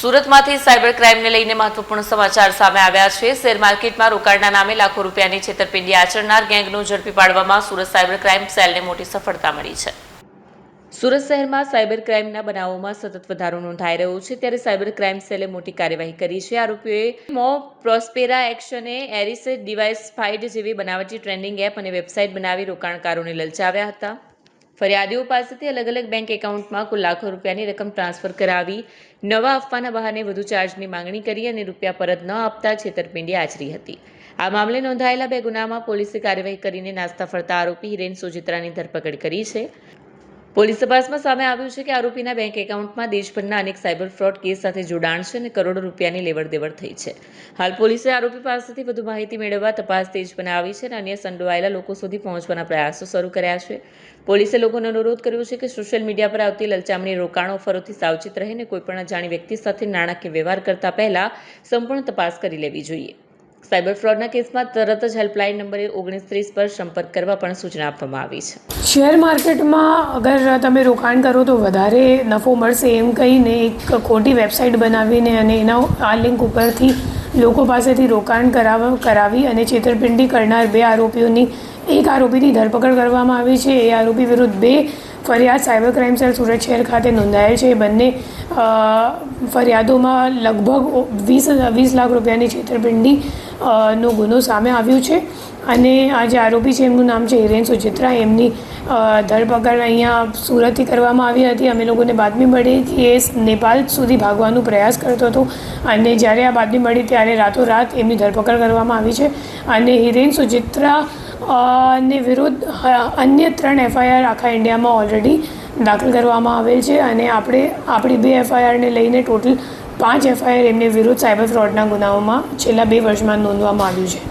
સુરતમાંથી cyber ક્રાઇમને લઈને મહત્વપૂર્ણ સમાચાર સામે આવ્યા છે। શેર માર્કેટમાં રોકાણના નામે લાખો રૂપિયાની છેતરપિંડી આચરનાર ગેંગનું ઝડપી પાડવામાં સુરત સાયબર ક્રાઇમ સેલને મોટી સફળતા મળી છે। સુરત શહેરમાં સાયબર ક્રાઇમના બનાવોમાં સતત વધારો નોંધાઈ રહ્યો છે, ત્યારે સાયબર ક્રાઇમ સેલે મોટી કાર્યવાહી કરી છે। આરોપીઓએ પ્રોસ્પેરા એક્શને એરિસ ડિવાઇસ ફાઇડ જેવી બનાવટી ટ્રેન્ડિંગ એપ અને વેબસાઇટ બનાવી રોકાણકારોને લલચાવ્યા હતા। ફરિયાદીઓ પાસેથી અલગ અલગ બેંક એકાઉન્ટમાં કુલ લાખો રૂપિયાની રકમ ટ્રાન્સફર કરાવી નવા આપવાના બહાને વધુ ચાર્જની માંગણી કરી અને રૂપિયા પરત ન આપતા છેતરપિંડી આચરી હતી। આ મામલે નોંધાયેલા 2 ગુનામાં પોલીસે કાર્યવાહી કરીને નાસ્તા ફરતા આરોપી હિરેન સોજિત્રાની ધરપકડ કરી છે। પોલીસ તપાસમાં સામે આવ્યું છે કે આરોપીના બેંક એકાઉન્ટમાં દેશભરના અનેક સાયબર ફ્રોડ કેસ સાથે જોડાણ છે અને કરોડો રૂપિયાની લેવડ-દેવડ થઈ છે। હાલ પોલીસે આરોપી પાસેથી વધુ માહિતી મેળવવા તપાસ તેજ બનાવી છે અને અન્ય સંડોવાયેલા લોકો સુધી પહોંચવાના પ્રયાસો શરૂ કર્યા છે। પોલીસે લોકોને અનુરોધ કર્યો છે કે સોશિયલ મીડિયા પર આવતી લલચામણી રોકાણ ઓફરોથી સાવચેત રહીને કોઈપણ અજાણી વ્યક્તિ સાથે નાણાકીય વ્યવહાર કરતા પહેલા સંપૂર્ણ તપાસ કરી લેવી જોઈએ। સાયબર ફ્રોડના કેસમાં તરત જ હેલ્પલાઇન નંબર 1930 પર સંપર્ક કરવા પણ સૂચના આપવામાં આવી છે। શેર માર્કેટમાં અગર તમે રોકાણ કરો તો વધારે નફો મળશે એમ કહીને એક ખોટી વેબસાઇટ બનાવીને અને એના આ લિંક ઉપરથી લોકો પાસેથી રોકાણ કરાવી અને છેતરપિંડી કરનાર 2 આરોપીઓની એક આરોપીની ધરપકડ કરવામાં આવી છે। એ આરોપી વિરુદ્ધ 2 ફરિયાદ સાયબર ક્રાઇમ સેલ સુરત શહેર ખાતે નોંધાયેલ છે। બંને ફરિયાદોમાં લગભગ 20 લાખ રૂપિયાની છેતરપિંડી નો ગુનો સામે આવ્યો છે અને આ જે આરોપી છે એમનું નામ છે હિરેન સોજિત્રા। એમની ધરપકડ અહીંયા સુરતથી કરવામાં આવી હતી। અમે લોકોને બાતમી મળી કે એ નેપાળ સુધી ભાગવાનો પ્રયાસ કરતો હતો અને જ્યારે આ બાતમી મળી ત્યારે રાતોરાત એમની ધરપકડ કરવામાં આવી છે અને હિરેન સોજિત્રા ને વિરુદ્ધ અન્ય 3 FIR આખા ઇન્ડિયામાં ઓલરેડી દાખલ કરવામાં આવેલ છે અને આપણી 2 FIRને લઈને ટોટલ 5 FIR એમને વિરુદ્ધ સાયબર ફ્રોડના ગુનાઓમાં છેલ્લા 2 વર્ષમાં નોંધવામાં આવ્યું છે।